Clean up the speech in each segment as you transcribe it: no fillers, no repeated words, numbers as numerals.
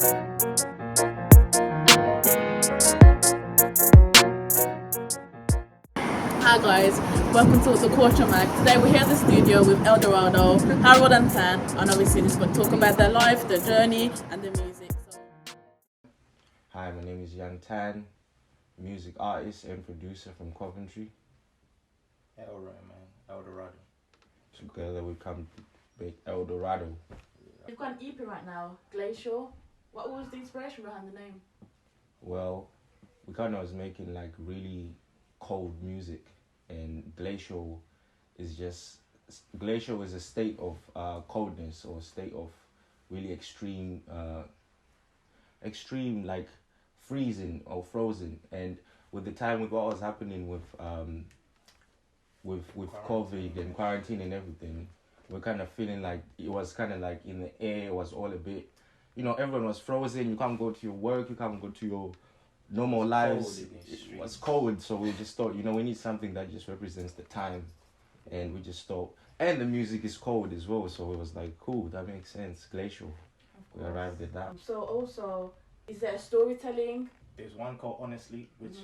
Hi guys, welcome to the Culture Mag. Today we're here in the studio with Dorado, Harold and Tan, and obviously just going to talk about their life, their journey and their music. Hi, my name is Young Tan, music artist and producer from Coventry. Alright, man, Dorado. Together we come make Dorado. You've got an EP right now, Glacial. What was the inspiration behind the name? Well, we kind of was making like really cold music, and glacial is a state of coldness, or a state of really extreme like freezing or frozen. And with the time, with what was happening with COVID and quarantine and everything, we're kind of feeling like it was kind of like in the air. It was all a bit, everyone was frozen. You can't go to your work, you can't go to your normal lives. It was cold, so we just thought, we need something that just represents the time. And we just thought, and the music is cold as well, so it was like, cool, that makes sense, glacial. We arrived at that. So also, is there storytelling? There's one called Honestly, which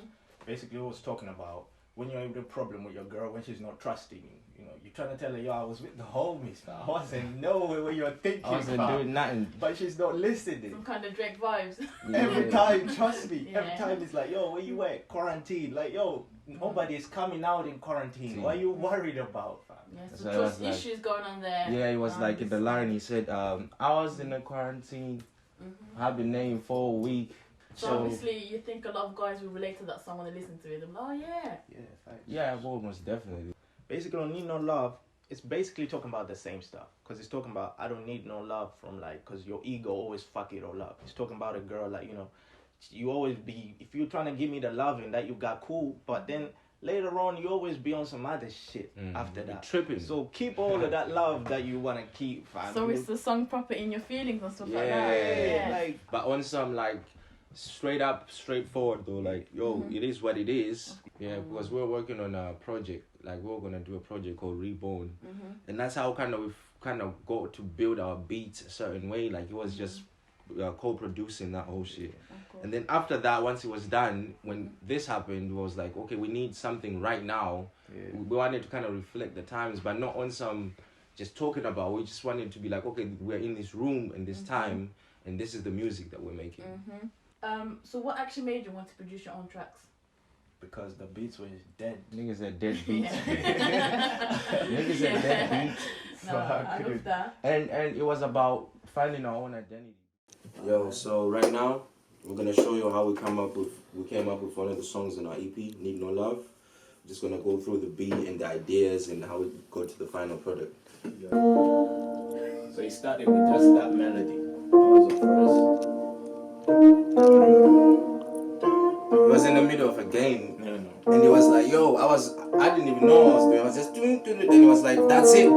basically was talking about when you're having a problem with your girl, when she's not trusting you. You're trying to tell her, yo, I was with the homies, man. I wasn't nowhere where you're thinking, I wasn't doing nothing. But she's not listening. Some kind of Drake vibes. Every time, trust me, Yeah. every time it's like, yo, where you at? Quarantine. Like, yo, nobody is coming out in quarantine. What are you worried about, fam? Yes, So trust like, issues going on there. Yeah, it was like in the line, he said, I was in a quarantine, I've been named for a week. So obviously, you think a lot of guys will relate to that song when they listen to it. They're like, oh yeah. Yeah, facts. Yeah, well, most definitely. Basically, on Need No Love, it's basically talking about the same stuff. Because it's talking about, I don't need no love from like, because your ego always fuck it all up. It's talking about a girl like, you always be, if you're trying to give me the loving that you got, cool. But then later on, you always be on some other shit after that. Tripping. So keep all of that love that you want to keep, fam. So it's the song proper in your feelings and stuff like Yeah, that. Yeah. like, but on some like straightforward though, like, yo, it is what it is. Yeah, because we're working on a project, like we're gonna do a project called Reborn, and that's how we've got to build our beats a certain way. Like it was just co-producing that whole shit. And then after that, once it was done, when this happened, it was like, okay, we need something right now. We wanted to kind of reflect the times, but not on some just talking about. We just wanted to be like, okay, we're in this room and this time, and this is the music that we're making. So what actually made you want to produce your own tracks? because the beats were dead. Niggas are dead beats. Niggas are dead beats. No, I love that. And it was about finding our own identity. Yo, so right now we're gonna show you how we came up with one of the songs in our EP, Need No Love. We're just gonna go through the beat and the ideas and how we go to the final product. Yeah. So he started with just that melody. That was the first. It was in the middle of a game. No. And it was like, yo, I didn't even know what I was doing. I was just doing, and it was like, that's it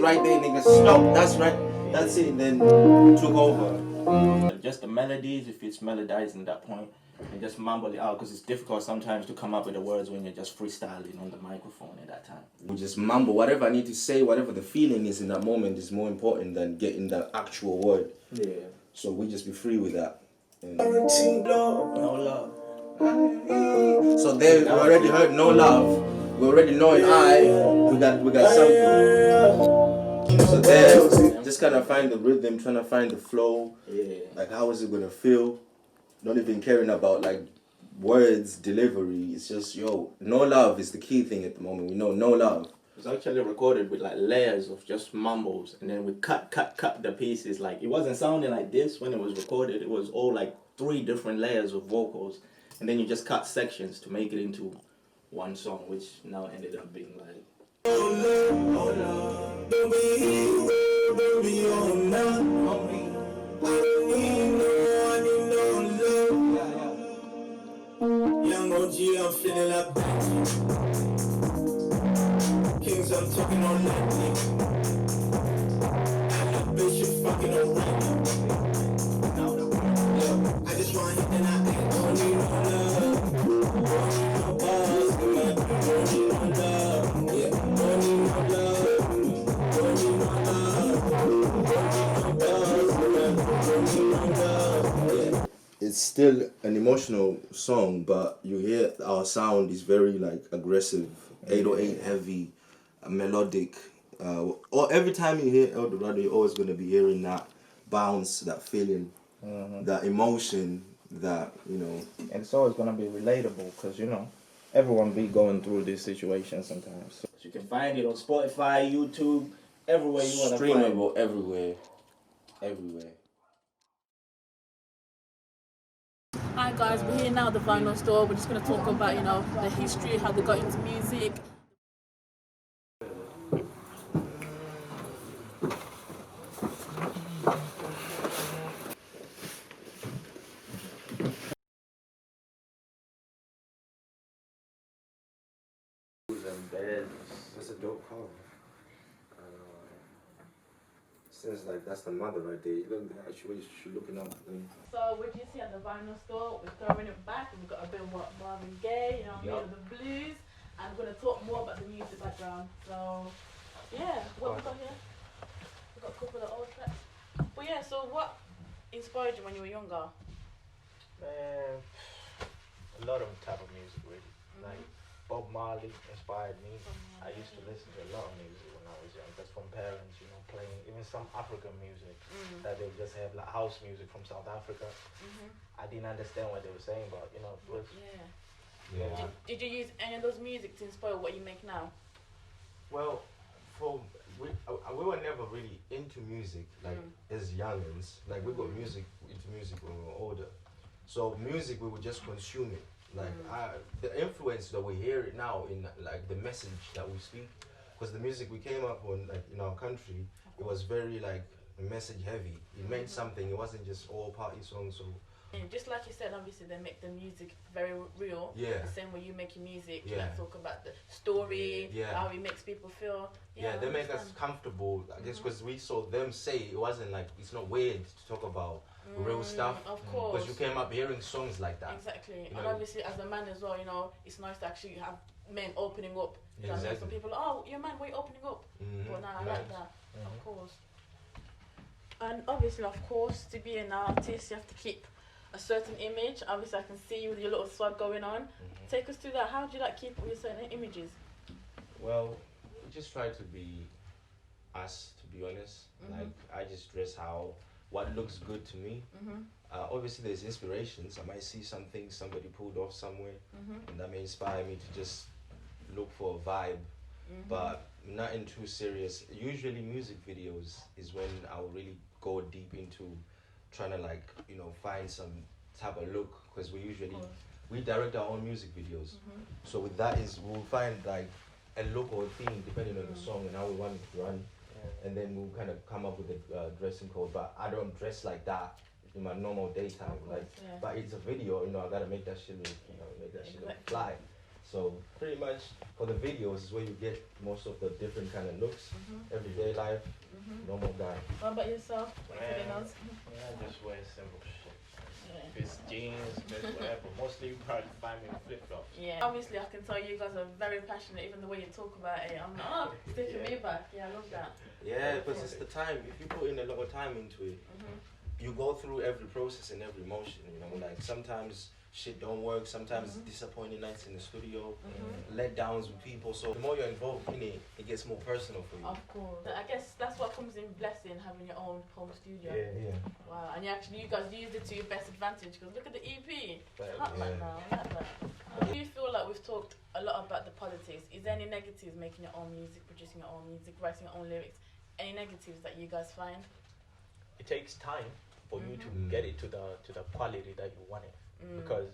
right there, nigga, stop, that's right, that's it, and then took over. Just the melodies, if it's melodizing at that point, and just mumble it out, because it's difficult sometimes to come up with the words when you're just freestyling on the microphone at that time. We just mumble, whatever I need to say, whatever the feeling is in that moment is more important than getting the actual word. Yeah. So we just be free with that. And No love. so there, we already heard No Love. We already know we got something. So there, just kind of find the rhythm, trying to find the flow. Yeah. Like how is it gonna feel? Not even caring about like words, delivery. It's just, yo, no love is the key thing at the moment. We know no love. It was actually recorded with like layers of just mumbles, and then we cut the pieces. Like it wasn't sounding like this when it was recorded. It was all like 3 different layers of vocals, and then you just cut sections to make it into one song, which now ended up being like. Young OG, I'm feeling like Kings, I'm talking on lightning. And that bitch, you fucking alright. I just want hit and I don't need no love. Don't need no buzz, don't need no love. Yeah, don't need no love. Don't need no still an emotional song, but you hear our sound is very like aggressive, 808 heavy, melodic. Or every time you hear El Dorado, you're always gonna be hearing that bounce, that feeling, that emotion, that And it's always gonna be relatable because everyone be going through this situation sometimes. So you can find it on Spotify, YouTube, everywhere you wanna find it. Streamable everywhere. Hi guys, we're here now at the vinyl store. We're just going to talk about, the history, how they got into music. That's a dope cover. Seems like that's the mother right there. You look actually should looking up. So what you see at the vinyl store, we're throwing it back. We've got a bit of Marvin Gaye, the blues, and we're going to talk more about the music background. So yeah, what we got here? We've got a couple of old tracks. But yeah, so what inspired you when you were younger? Man, a lot of type of music really. Like Bob Marley inspired me. I used to listen to a lot of music when I was young. That's from parents, playing even some African music that they just have like house music from South Africa. I didn't understand what they were saying, but it was. Yeah. Did you use any of those music to inspire what you make now? Well, we were never really into music like as youngins. Like we got into music when we were older. So music we would just consume it. Like the influence that we hear it now in like the message that we speak, because the music we came up on like in our country, it was very like message heavy. It meant something. It wasn't just all party songs. So just like you said, obviously they make the music very real. Yeah. The same way you make your music. Yeah. You like talk about the story, Yeah. how it makes people feel. Yeah, they make us comfortable. I guess because we saw them say it wasn't like it's not weird to talk about real stuff. Of course. Because you came up hearing songs like that. Exactly. You And know? obviously as a man as well, it's nice to actually have men opening up. You know what I mean? Exactly. Some people are, you're a man, why are you opening up? But no, I like that. Of course. And obviously, of course, to be an artist, you have to keep a certain image. Obviously, I can see you with your little swag going on. Take us through that. How do you keep with certain images? Well, we just try to be us, to be honest. Like, I just dress what looks good to me. Obviously, there's inspirations. I might see something somebody pulled off somewhere, and that may inspire me to just look for a vibe. But nothing too serious. Usually, music videos is when I'll really go deep into trying to find some type of look, because we direct our own music videos. So with that we'll find like a look or a theme depending on the song and how we want it to run, and then we'll kind of come up with a dressing code. But I don't dress like that in my normal daytime, but it's a video, I gotta make that shit look fly. So pretty much for the videos is where you get most of the different kind of looks, everyday life, normal guy. What about yourself? I just wear simple shit. If it's jeans, it's whatever. Mostly you probably find me in flip-flops. Yeah. Obviously, I can tell you guys are very passionate, even the way you talk about it. I'm like, it's taking me back. Yeah, I love that. Yeah, because it's the time. If you put in a lot of time into it, you go through every process and every emotion, like sometimes shit don't work, sometimes disappointing nights in the studio, letdowns with people. So the more you're involved in it, it gets more personal for you. Of course. I guess that's what comes in blessing, having your own home studio. Yeah. Wow. And you guys used it to your best advantage, because look at the EP. It's hot right now. I like that. Do you feel like we've talked a lot about the politics? Is there any negatives making your own music, producing your own music, writing your own lyrics? Any negatives that you guys find? It takes time for you to get it to the quality that you want it. Because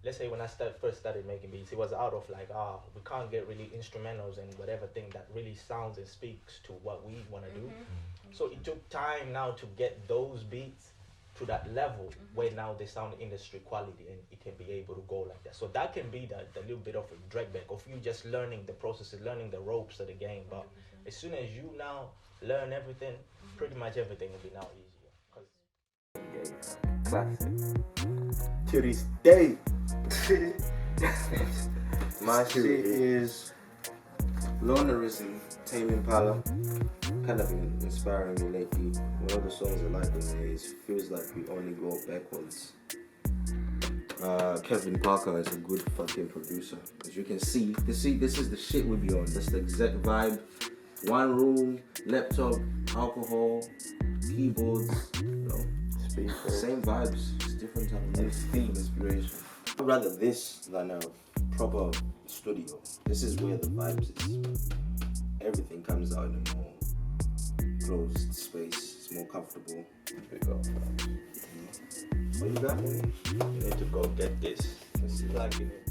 let's say when I first started making beats, it was out of like, we can't get really instrumentals and whatever thing that really sounds and speaks to what we want to do. So it took time now to get those beats to that level where now they sound industry quality and it can be able to go like that. So that can be the little bit of a drag back of you just learning the processes, learning the ropes of the game. But as soon as you now learn everything, pretty much everything will be now easier. Classic. To this day. My shit is Lonerism, Tame Impala. Kind of been inspiring me lately. One of the songs I like on there is feels like we only go backwards. Kevin Parker is a good fucking producer. As you can see, this is the shit we be on. That's the exact vibe. One room, laptop, alcohol, keyboards, you know, same vibes, just different type of music, inspiration. I'd rather this than a proper studio. This is where the vibes is. Everything comes out in a more closed space. It's more comfortable. Pick up. What you got? You need to go get this. It's like it.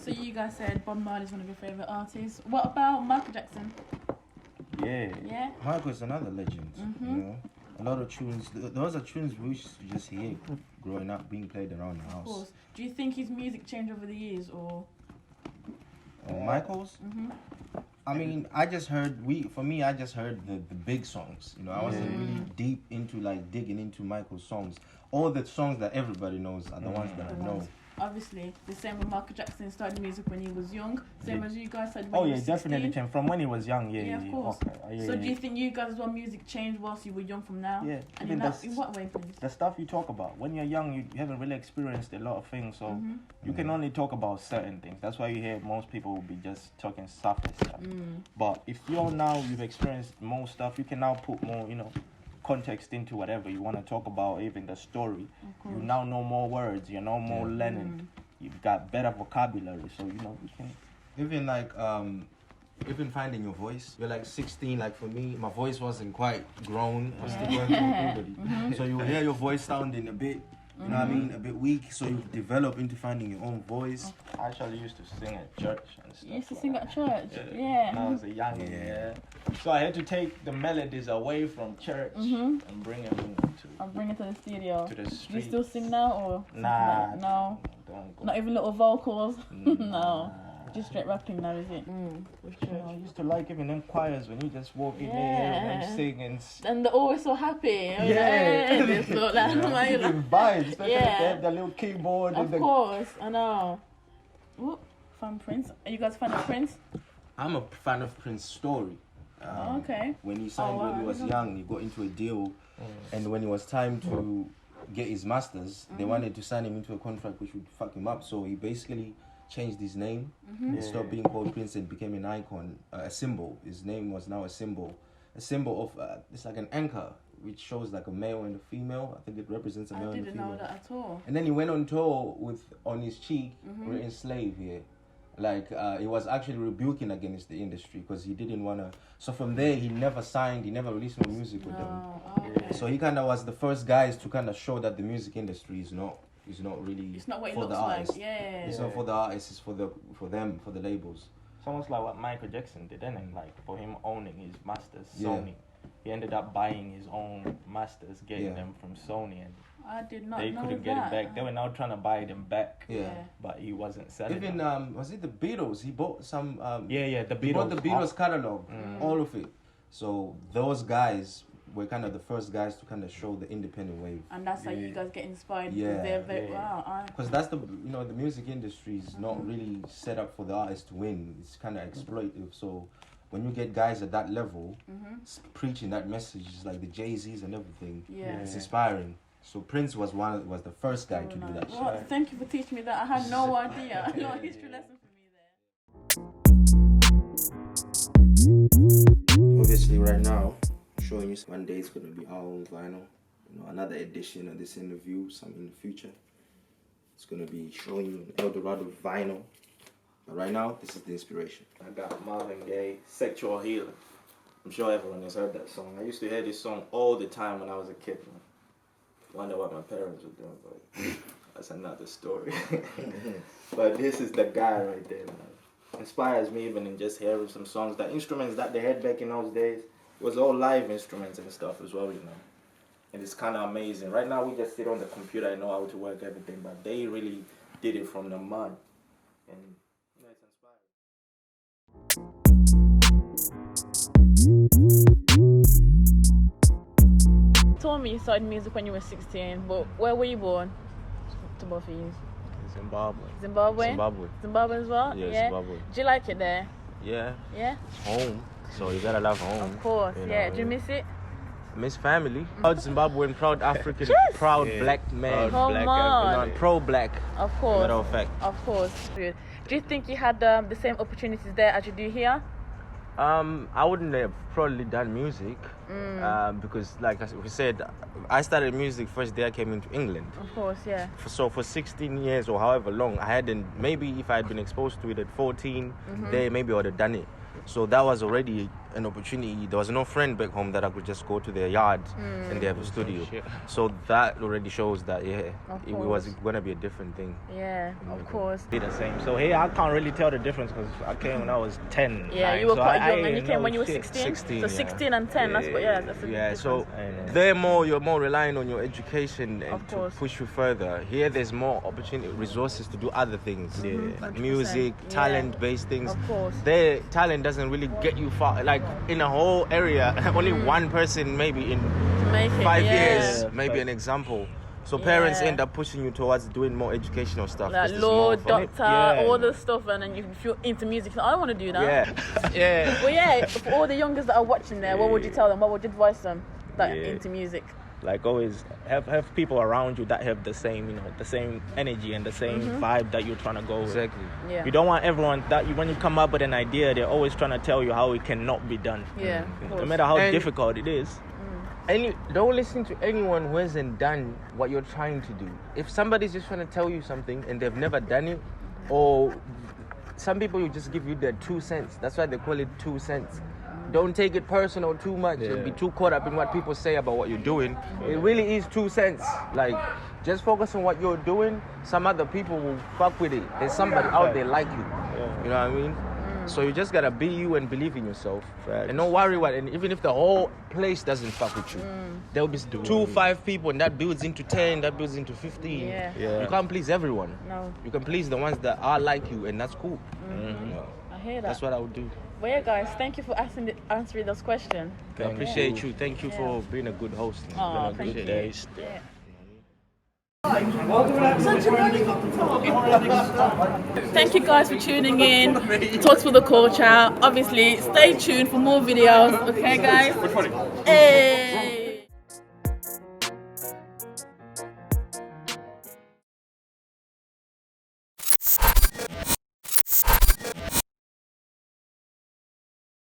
So you guys said Bob Marley is one of your favourite artists. What about Michael Jackson? Yeah. Yeah? Michael's another legend. You know, a lot of tunes. Those are tunes we used to just hear growing up, being played around the Of course. house. Do you think his music changed over the years, or? Michael's. I mean, I just heard I just heard the big songs. You know, I wasn't really deep into like digging into Michael's songs. All the songs that everybody knows are the ones that I know. Obviously, the same with Michael Jackson started music when he was young. Same as you guys started when Oh you yeah, were 16. definitely changed from when he was young. Yeah, of course. Okay. So do you think you guys as well music changed whilst you were young from now? Yeah, And even in what way, please? the stuff you talk about when you're young, you haven't really experienced a lot of things, so you can only talk about certain things. That's why you hear most people will be just talking surface stuff. But if you've experienced more stuff, you can now put more, context into whatever you want to talk about, even the story. You now know more words, you know more learning. You've got better vocabulary, so you can. Even like even finding your voice. You're like 16. Like for me, my voice wasn't quite grown. I was still going through puberty. So you hear your voice sounding a bit, you know what I mean, a bit weak. So you develop into finding your own voice. I actually used to sing at church and stuff. You used to sing at church? When I was a young So I had to take the melodies away from church and bring them I'll bring it to the studio. to the Do you street. still sing now, or? Nah. No. Don't go. Not even little vocals? No. Just straight rapping now, is it? I used to like even them choirs when you just walk in there and sing and And they're always so happy. Yeah. They're so like, give vibes, especially if Yeah. they have the little keyboard of and the course, I know. Ooh, fan Prince. Are you guys fan of Prince? I'm a fan of Prince's story. Okay. When he signed wow, when he I was didn't young, he got into a deal, and when it was time to get his masters, they wanted to sign him into a contract which would fuck him up. So he basically changed his name and stopped being called Prince and became an icon, a symbol. His name was now a symbol of it's like an anchor which shows like a male and a female. I think it represents a male I and a didn't female. know that at all. And then he went on tour with on his cheek written slave here. Like he was actually rebuking against the industry because he didn't want to. So from there he never released no music with them. Okay. So he kind of was the first guys to kind of show that the music industry is not really It's not what it for looks the like. artists. Yeah. It's not for the artists, it's for the labels. It's almost like what Michael Jackson did, and like for him owning his masters, Yeah. Sony. He ended up buying his own masters, getting Yeah. them from Sony, and I did not they know couldn't that. get it back. They were now trying to buy them back, Yeah. but he wasn't selling Even them. was it the Beatles? He bought some. The Beatles. He bought the Beatles catalog, all of it. So those guys were kind of the first guys to kind of show the independent wave. And that's how you guys get inspired. Yeah, Because they're very, yeah. wow. Because that's the music industry is not really set up for the artist to win. It's kind of exploitative. So when you get guys at that level preaching that message, like the Jay-Z's and everything, Yeah. it's inspiring. So Prince was the first guy to do that shit. Well, thank you for teaching me that. I had no idea. A little history lesson for me there. Obviously, right now, showing you one day it's gonna be our own vinyl. Another edition of this interview, some in the future. It's gonna be showing you an El Dorado vinyl. But right now, this is the inspiration. I got Marvin Gaye, Sexual Healing. I'm sure everyone has heard that song. I used to hear this song all the time when I was a kid, man. Wonder what my parents were doing, but that's another story. But this is the guy right there, man. Inspires me even in just hearing some songs. The instruments that they had back in those days was all live instruments and stuff as well, And it's kind of amazing. Right now we just sit on the computer and know how to work everything, but they really did it from the mud. And it's You told me you started music when you were 16, but where were you born? To both of you. Zimbabwe. Zimbabwe? Zimbabwe. Zimbabwe as well? Yeah, Zimbabwe. Do you like it there? Yeah, Yeah? home. So you gotta love home. Of course, You know, yeah. Do you miss it? Miss Family. Proud Zimbabwean, proud African, proud black man. Come black, on. Pro-black. Of course. Matter of fact. Of course. Do you think you had the same opportunities there as you do here? I wouldn't have probably done music because, like we said, I started music first day I came into England. Of course, yeah. So for 16 years or however long, I hadn't. Maybe if I had been exposed to it at 14, there maybe I would have done it. So that was already an opportunity. There was no friend back home that I could just go to their yard and they have a studio. So that already shows that it was going to be a different thing. Yeah, of course. Be the same. So here I can't really tell the difference because I came when I was 10. Yeah, you were quite young, and you came when you were 16. 16, so 16 and 10. That's what. That's a yeah. difference. So you're more relying on your education and to push you further. Here, there's more opportunity, resources to do other things, like music, talent-based things. Of course. Their talent doesn't really get you far. Like in a whole area, only one person maybe in To make it, 5 years, maybe an example. So parents end up pushing you towards doing more educational stuff. Like 'cause law, there's more doctor, fun. all the stuff, and then if you're into music, I don't want to do that. Yeah. Well, yeah, for all the youngers that are watching there, what would you tell them? What would you advise them that into music? Like always have people around you that have the same, the same energy and the same vibe that you're trying to go with. Exactly. Yeah. You don't want everyone that when you come up with an idea, they're always trying to tell you how it cannot be done. Yeah. Of course. No matter how difficult it is. Don't listen to anyone who hasn't done what you're trying to do. If somebody's just trying to tell you something and they've never done it, or some people will just give you their 2 cents. That's why they call it 2 cents. Don't take it personal too much and be too caught up in what people say about what you're doing. It really is 2 cents. Like, just focus on what you're doing. Some other people will fuck with it. There's somebody out there like you. You know what I mean? So you just gotta be you and believe in yourself. And don't worry and even if the whole place doesn't fuck with you, there'll be 2, 5 people and that builds into 10, that builds into 15. You can't please everyone. No. You can please the ones that are like you, and that's cool. I hear that. That's what I would do. Well, yeah, guys, thank you for answering those questions. I appreciate you. Thank you for being a good host. Oh, thank you. Yeah. Thank you guys for tuning in. Talks for the Culture. Obviously, stay tuned for more videos. Okay, guys? Hey.